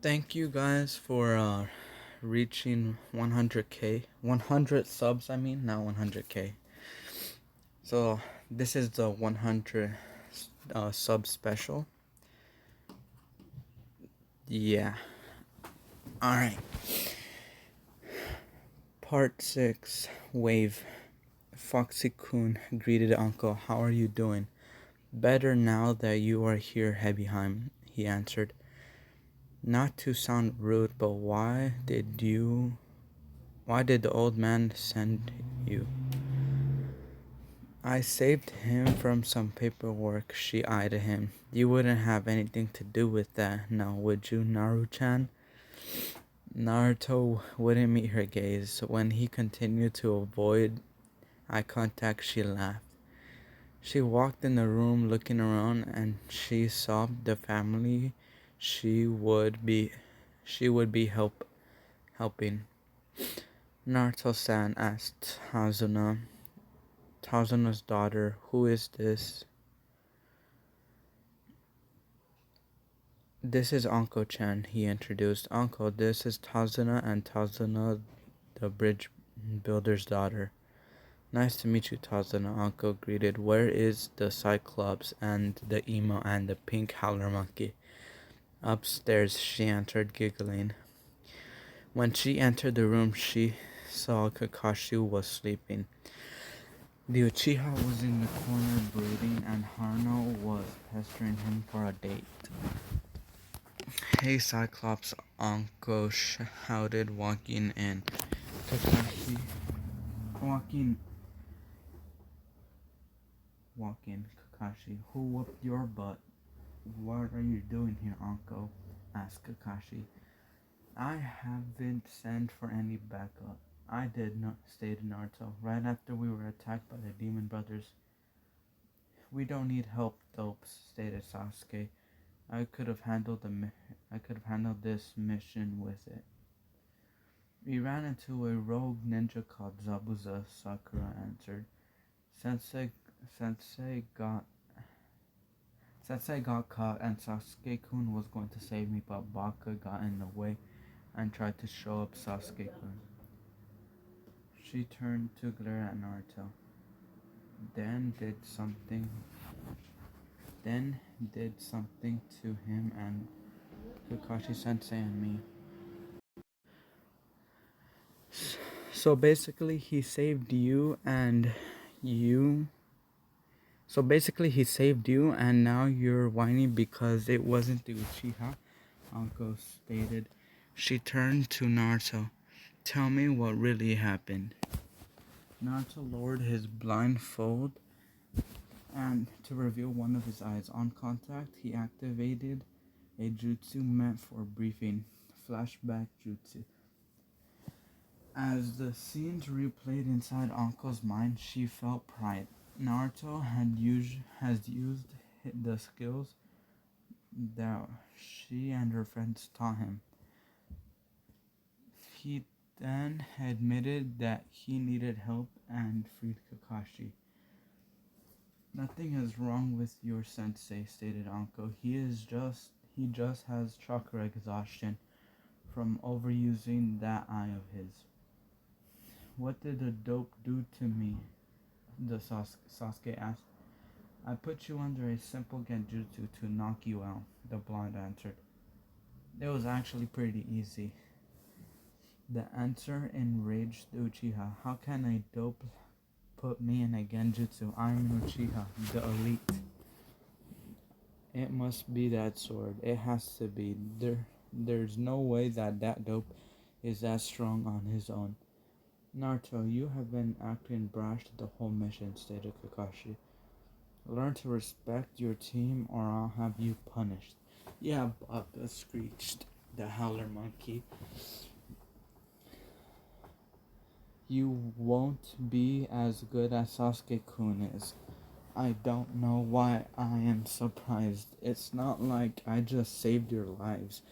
Thank you guys for reaching 100k, 100 subs. I mean, not 100k. So this is the 100 sub special. Yeah. All right. Part 6. Wave. Foxy-kun greeted Uncle. How are you doing? Better now that you are here, Heavyheim, he answered. Not to sound rude, but why did the old man send you? I saved him from some paperwork, she eyed him. You wouldn't have anything to do with that, now would you, Naru-chan? Naruto wouldn't meet her gaze. When he continued to avoid eye contact, she laughed. She walked in the room looking around and she saw the family she would be helping. Naruto-san asked Tazuna's daughter, who is this? This is Anko-chan, he introduced. Anko, this is Tazuna and Tazuna, the bridge builder's daughter. Nice to meet you, Tazuna, Anko greeted. Where is the Cyclops and the emo and the pink howler monkey? Upstairs, she answered, giggling. When she entered the room, she saw Kakashi was sleeping. The Uchiha was in the corner brooding, and Haruno was pestering him for a date. Hey, Cyclops, Anko shouted, walking in. Kakashi, who whooped your butt? What are you doing here, Anko? Asked Kakashi. I haven't sent for any backup. I did not, stated Naruto, right after we were attacked by the Demon Brothers. We don't need help, dope, stated Sasuke. I could have handled this mission with it. We ran into a rogue ninja called Zabuza, Sakura answered. Sensei got caught and Sasuke-kun was going to save me, but Baka got in the way and tried to show up Sasuke-kun. She turned to glare at Naruto. Then did something to him and Kakashi Sensei and me. So basically he saved you and now you're whining because it wasn't the Uchiha, Anko stated. She turned to Naruto. Tell me what really happened. Naruto lowered his blindfold and to reveal one of his eyes. On contact, he activated a jutsu meant for briefing, flashback jutsu. As the scenes replayed inside Anko's mind, she felt pride. Naruto has used the skills that she and her friends taught him. He then admitted that he needed help and freed Kakashi. Nothing is wrong with your sensei, stated Anko. He just has chakra exhaustion from overusing that eye of his. What did the dope do to me? The Sasuke asked. I put you under a simple genjutsu to knock you out, the blonde answered. It was actually pretty easy. The answer enraged the Uchiha. How can a dope put me in a genjutsu? I'm an Uchiha, the elite. It must be that sword. It has to be. There's no way that dope is that strong on his own. Naruto, you have been acting brash the whole mission, stated Kakashi. Learn to respect your team or I'll have you punished. Yeah, Baka screeched the howler monkey. You won't be as good as Sasuke-kun is. I don't know why I am surprised. It's not like I just saved your lives.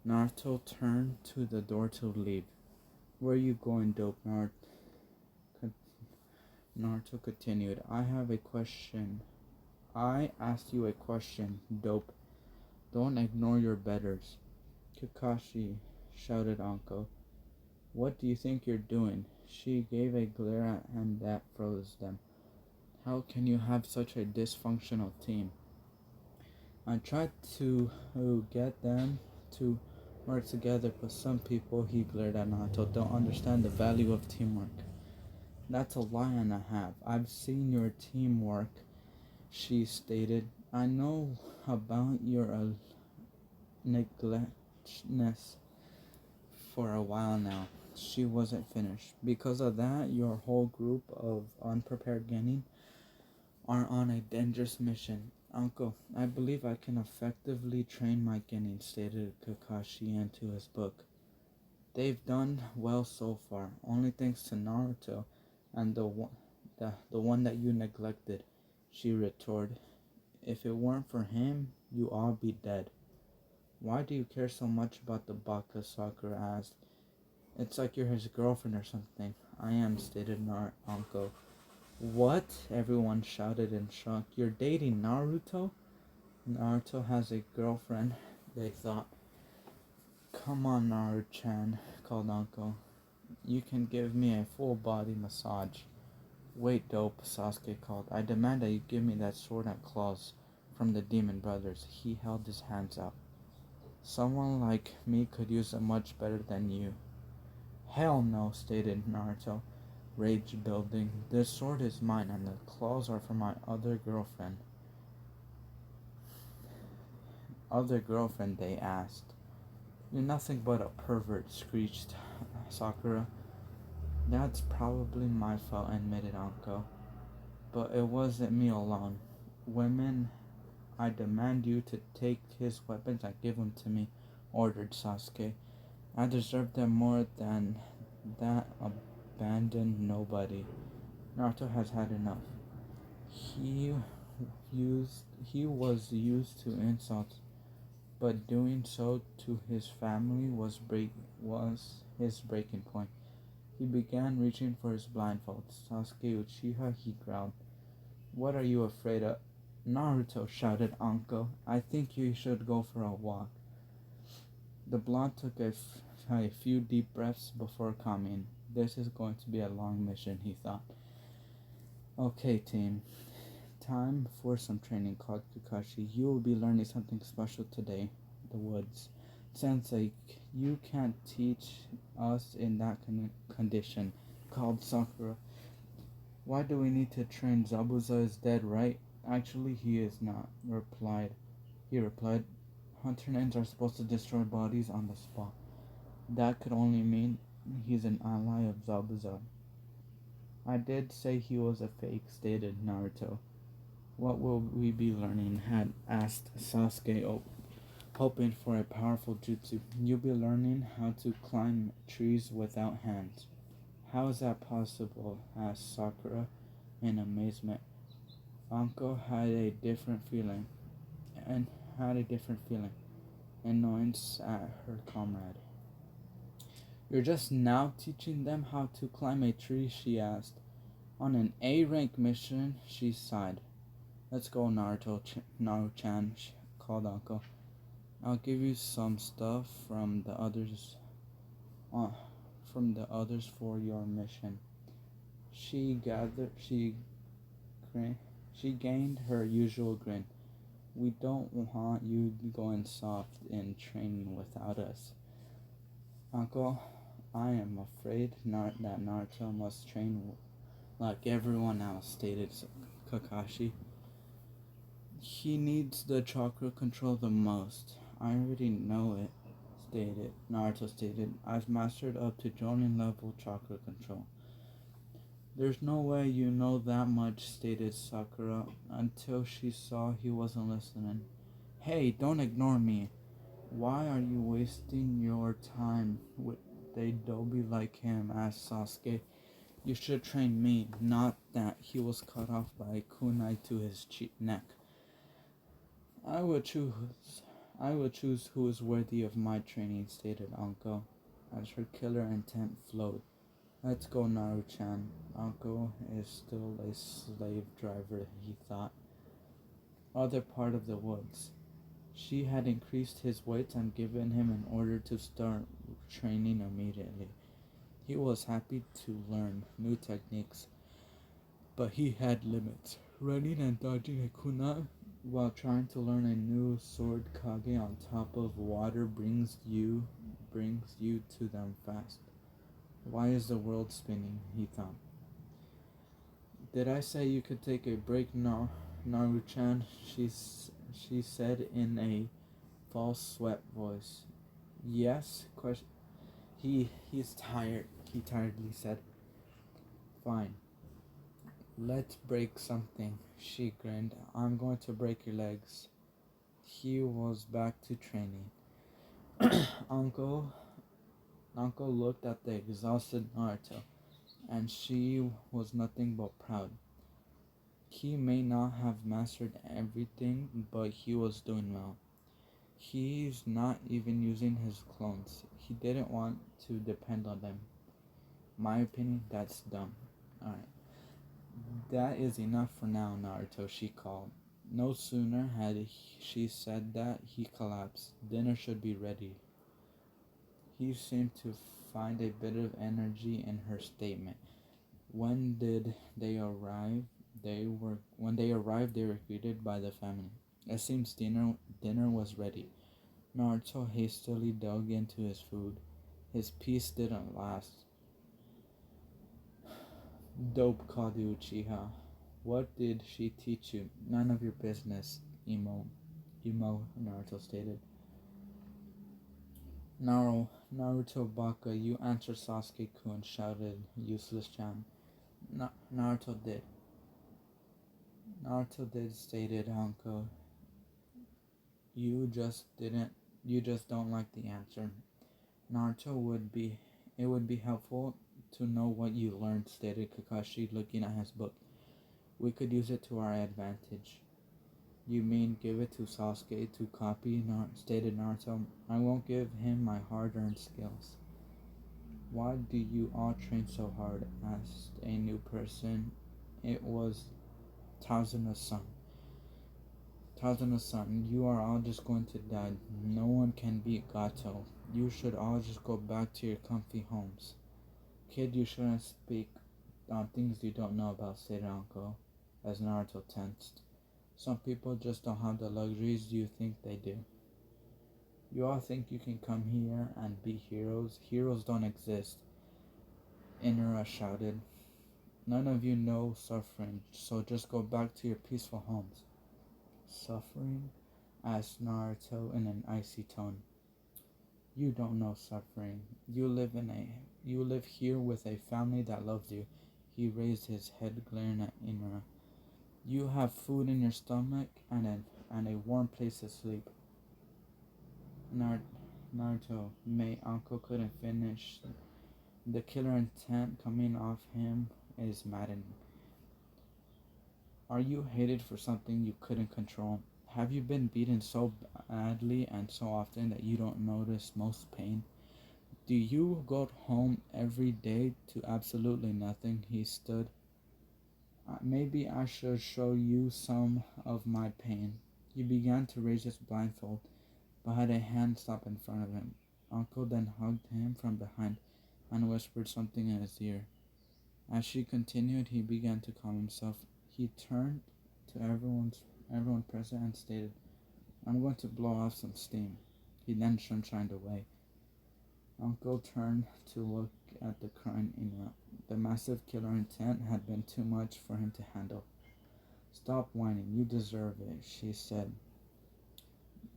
Naruto turned to the door to leave. Where are you going, dope? Naruto continued. I have a question. I asked you a question, dope. Don't ignore your betters. Kakashi, shouted Anko. What do you think you're doing? She gave a glare at him that froze them. How can you have such a dysfunctional team? I tried to get them to work together, but some people, he glared at Naruto, don't understand the value of teamwork. That's a lie and a half. I've seen your teamwork, she stated. I know about your neglectness for a while now. She wasn't finished. Because of that, your whole group of unprepared genin are on a dangerous mission. Uncle, I believe I can effectively train my genin, stated Kakashi into his book. They've done well so far, only thanks to Naruto and the one that you neglected, she retorted. If it weren't for him, you all be dead. Why do you care so much about the Baka? Sakura asked. It's like you're his girlfriend or something. I am, stated Anko. What? Everyone shouted in shock. You're dating Naruto? Naruto has a girlfriend, they thought. Come on, Naruto-chan, called Anko. You can give me a full body massage. Wait, dope, Sasuke called. I demand that you give me that sword and claws from the Demon Brothers. He held his hands out. Someone like me could use it much better than you. Hell no, stated Naruto, rage building. This sword is mine and the claws are for my other girlfriend. Other girlfriend, they asked. You're nothing but a pervert, screeched Sakura. That's probably my fault, admitted Anko. But it wasn't me alone. Women, I demand you to take his weapons and give them to me, ordered Sasuke. I deserve them more than that abandoned nobody. Naruto has had enough. He was used to insults, but doing so to his family was his breaking point. He began reaching for his blindfold. Sasuke Uchiha, he growled. What are you afraid of? Naruto, shouted Anko. I think you should go for a walk. The blonde took a few deep breaths before coming. This is going to be a long mission, he thought. Okay, team. Time for some training, called Kakashi. You will be learning something special today. The woods. Sensei, you can't teach us in that condition, called Sakura. Why do we need to train? Zabuza is dead, right? Actually, he is not, He replied, Hunter Names are supposed to destroy bodies on the spot. That could only mean he's an ally of Zabuza. I did say he was a fake, stated Naruto. What will we be learning? Had asked Sasuke, hoping for a powerful jutsu. You'll be learning how to climb trees without hands. How is that possible? Asked Sakura in amazement. Anko had a different feeling, annoyance at her comrade. You're just now teaching them how to climb a tree, she asked. On an A-rank mission, she sighed. Let's go, Naruto-chan, called Anko. I'll give you some stuff from the others for your mission. She gained her usual grin. We don't want you going soft in training without us. Uncle, I am afraid that Naruto must train like everyone else, stated Kakashi. He needs the chakra control the most. I already know it, Naruto stated. I've mastered up to Jonin level chakra control. There's no way you know that much, stated Sakura, until she saw he wasn't listening. Hey, don't ignore me. Why are you wasting your time with a doby like him? Asked Sasuke. You should train me, not that. He was cut off by a kunai to his neck. I would choose who is worthy of my training, stated Anko, as her killer intent flowed. Let's go, Naru-chan. Anko is still a slave driver, he thought. Other part of the woods. She had increased his weight and given him an order to start training immediately. He was happy to learn new techniques, but he had limits. Running and dodging a kunai while trying to learn a new sword kage on top of water brings you to them fast. Why is the world spinning? He thought. Did I say you could take a break, Naru-chan? She said in a false sweat voice. Yes? He's tired, he tiredly said. Fine. Let's break something, she grinned. I'm going to break your legs. He was back to training. Uncle looked at the exhausted Naruto, and she was nothing but proud. He may not have mastered everything, but he was doing well. He's not even using his clones. He didn't want to depend on them. My opinion, that's dumb. Alright. That is enough for now, Naruto, she called. No sooner had she said that, he collapsed. Dinner should be ready. He seemed to find a bit of energy in her statement. When did they arrive? When they arrived, they were greeted by the family. It seems dinner was ready. Naruto hastily dug into his food. His peace didn't last. Dope, called Uchiha. What did she teach you? None of your business, Naruto stated. Naruto Baka, you answer Sasuke-kun, shouted useless Chan. Naruto did. Naruto did, stated Anko. You just don't like the answer. It would be helpful to know what you learned, stated Kakashi, looking at his book. We could use it to our advantage. You mean give it to Sasuke to copy, stated Naruto. I won't give him my hard-earned skills. Why do you all train so hard? Asked a new person. It was Tazuna-san. Tazuna-san, you are all just going to die. No one can beat Gato. You should all just go back to your comfy homes. Kid, you shouldn't speak on things you don't know about, said Anko, as Naruto tensed. Some people just don't have the luxuries you think they do. You all think you can come here and be heroes? Heroes don't exist, Inara shouted. None of you know suffering, so just go back to your peaceful homes. Suffering? Asked Naruto in an icy tone. You don't know suffering. You live here with a family that loves you. He raised his head, glaring at Inara. You have food in your stomach and a warm place to sleep. Naruto, May Anko couldn't finish. The killer intent coming off him is maddening. Are you hated for something you couldn't control? Have you been beaten so badly and so often that you don't notice most pain? Do you go home every day to absolutely nothing? He stood. Maybe I should show you some of my pain. He began to raise his blindfold, but had a hand stop in front of him. Uncle then hugged him from behind and whispered something in his ear. As she continued, he began to calm himself. He turned to everyone present and stated, I'm going to blow off some steam. He then shined away. Uncle turned to look at the crying Ina. The massive killer intent had been too much for him to handle. Stop whining, you deserve it, she said.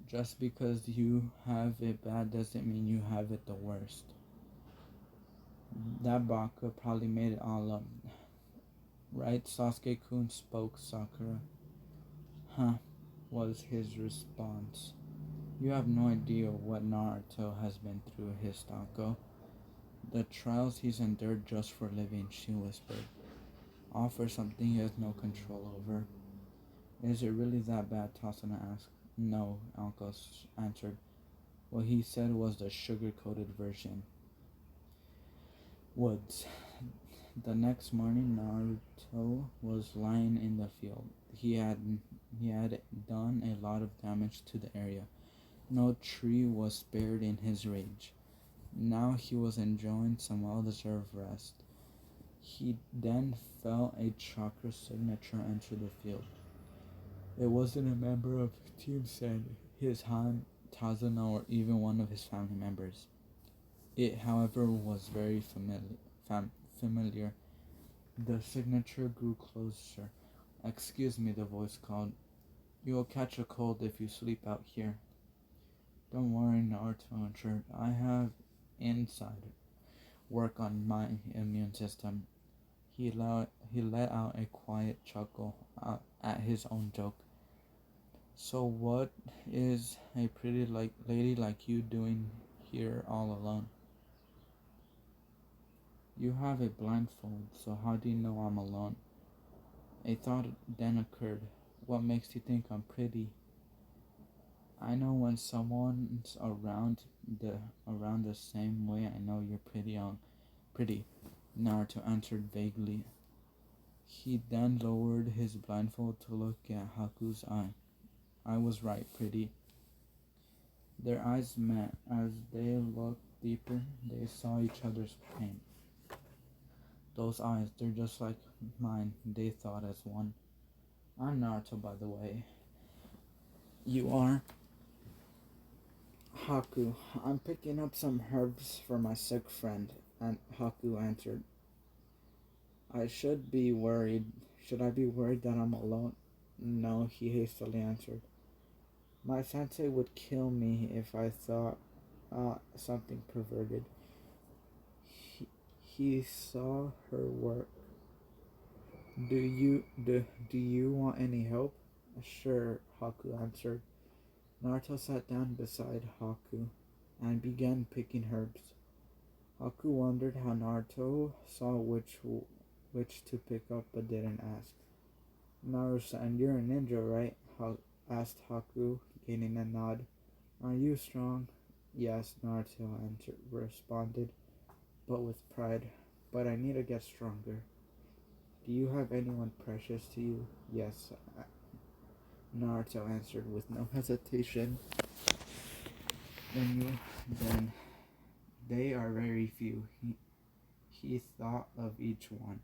Just because you have it bad doesn't mean you have it the worst. That Baka probably made it all up. Right, Sasuke-kun, spoke Sakura. Huh, was his response. You have no idea what Naruto has been through, hissed Anko. The trials he's endured just for living, she whispered. All for something he has no control over. Is it really that bad, Tasuna asked. No, Anko answered. What he said was the sugar-coated version. Woods. The next morning, Naruto was lying in the field. He had done a lot of damage to the area. No tree was spared in his rage. Now he was enjoying some well-deserved rest. He then felt a chakra signature enter the field. It wasn't a member of Team Sen, his Han, Tazuna, or even one of his family members. It, however, was very familiar. The signature grew closer. "Excuse me," the voice called. "You'll catch a cold if you sleep out here." "Don't worry," Naruto answered. "I have inside work on my immune system." He let out a quiet chuckle at his own joke. "So what is a pretty lady like you doing here all alone?" "You have a blindfold, so how do you know I'm alone?" A thought then occurred. "What makes you think I'm pretty?" "I know when someone's around the same way I know you're pretty," Naruto answered vaguely. He then lowered his blindfold to look at Haku's eye. "I was right, pretty." Their eyes met. As they looked deeper, they saw each other's pain. "Those eyes, they're just like mine," they thought as one. "I'm Naruto, by the way." "You are?" "Haku. I'm picking up some herbs for my sick friend," and Haku answered. Should I be worried that I'm alone?" "No," he hastily answered. "My sensei would kill me if I thought something perverted." He saw her work. Do you want any help?" "Sure," Haku answered. Naruto sat down beside Haku and began picking herbs. Haku wondered how Naruto saw which to pick up but didn't ask. "Naruto-san, you're a ninja, right?" asked Haku, getting a nod. "Are you strong?" "Yes," Naruto responded, but with pride. "But I need to get stronger." "Do you have anyone precious to you?" "Yes," Naruto answered with no hesitation. Then they are very few." He thought of each one.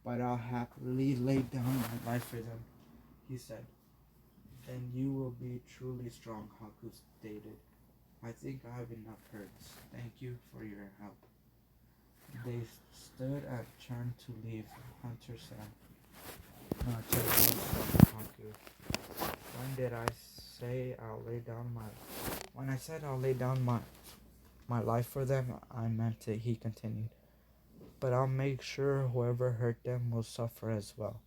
"But I'll happily lay down my life for them," he said. "Then you will be truly strong," Haku stated. "I think I have enough herbs. Thank you for your help." They stood at turn to leave. Hunter said, "Naruto looked at Haku. When I said I'll lay down my life for them, I meant it," he continued. "But I'll make sure whoever hurt them will suffer as well."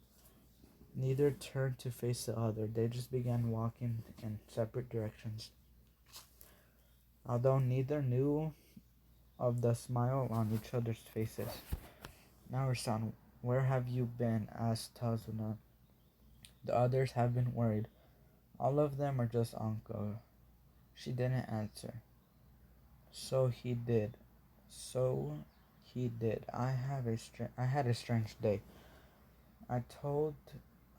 Neither turned to face the other. They just began walking in separate directions. Although neither knew of the smile on each other's faces. "Naruto-san, where have you been?" asked Tazuna. The others have been worried. All of them are just Anko. She didn't answer. So he did. I had a strange day. I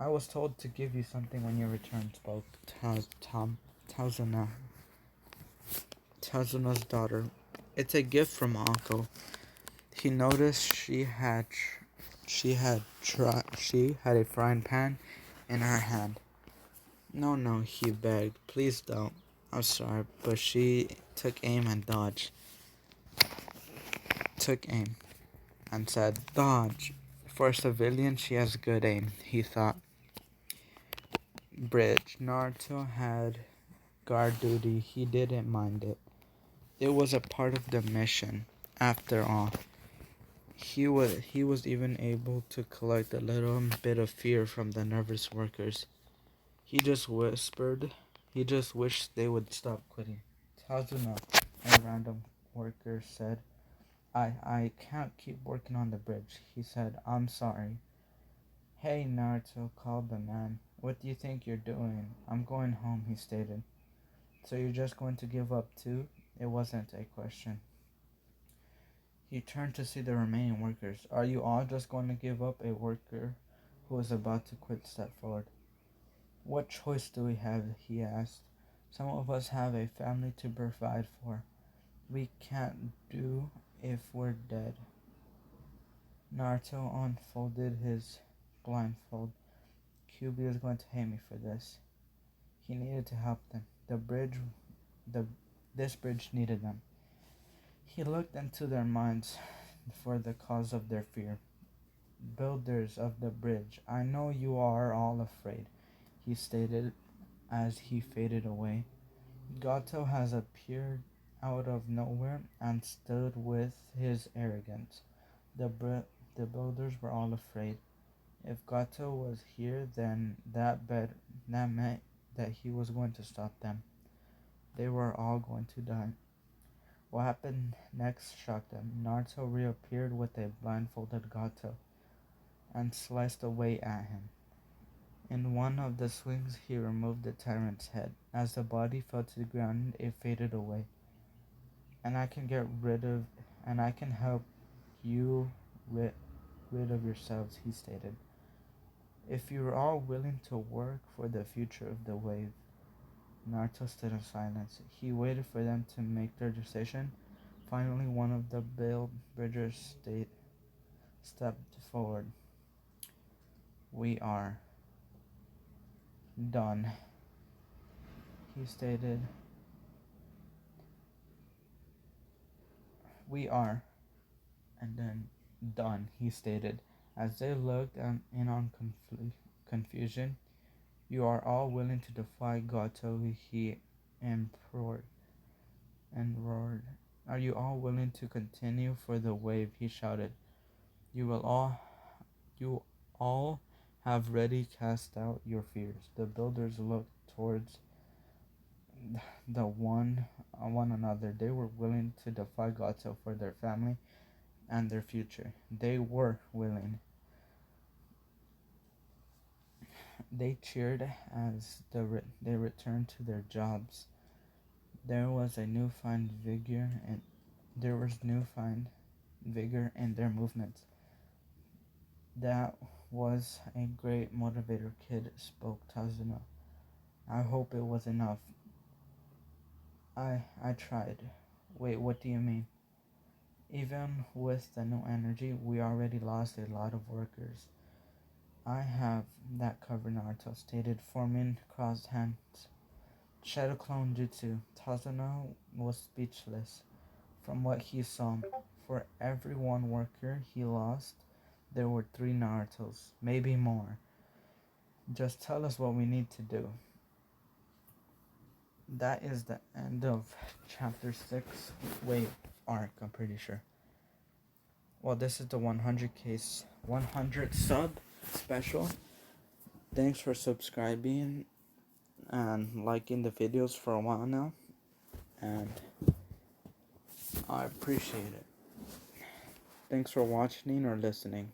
was told to give you something when you returned," spoke Tazuna, Tazuna's daughter. "It's a gift from Anko." He noticed she had a frying pan in her hand. No, he begged. "Please don't. I'm sorry," but she took aim and said, "Dodge." For a civilian, she has good aim, he thought. Bridge. Naruto had guard duty. He didn't mind it. It was a part of the mission, after all. He was even able to collect a little bit of fear from the nervous workers. He just wished they would stop quitting. "Tazuna," a random worker said. I can't keep working on the bridge," he said. "I'm sorry." "Hey," Naruto called the man. "What do you think you're doing?" "I'm going home," he stated. "So you're just going to give up too?" It wasn't a question. You turn to see the remaining workers. Are you all just going to give up? A worker who was about to quit stepped forward. What choice do we have? He asked. Some of us have a family to provide for. We can't do if we're dead. Naruto unfolded his blindfold. QB is going to hate me for this. He needed to help them. This bridge needed them. He looked into their minds for the cause of their fear. Builders of the bridge, I know you are all afraid, he stated as he faded away. Gato has appeared out of nowhere and stood with his arrogance. The builders were all afraid. If Gato was here, then that meant that he was going to stop them. They were all going to die. What happened next shocked them. Naruto reappeared with a blindfolded Gato and sliced away at him. In one of the swings, he removed the tyrant's head. As the body fell to the ground, it faded away. And I can help you rid of yourselves, he stated. If you're all willing to work for the future of the wave. Naruto stood in silence. He waited for them to make their decision. Finally, one of the bridgers stepped forward. We are done, he stated. We are, and then done, he stated. As they looked in on confusion. You are all willing to defy Gato, he implored and roared. Are you all willing to continue for the wave, he shouted. You all have ready cast out your fears. The builders looked towards one another. They were willing to defy Gato for their family and their future. They were willing. They cheered as they returned to their jobs. There was newfound vigor in their movements. That was a great motivator, kid, spoke Tazuno. I hope it was enough. I tried. Wait, what do you mean? Even with the new energy, we already lost a lot of workers. I have that covered, Naruto stated, forming crossed hands. Shadow Clone Jutsu. Tazuno was speechless from what he saw. For every one worker he lost, there were 3 Narutos, maybe more. Just tell us what we need to do. That is the end of chapter 6 wave arc, I'm pretty sure. Well, this is the 100 sub special. Thanks for subscribing and liking the videos for a while now, and I appreciate it. Thanks for watching or listening.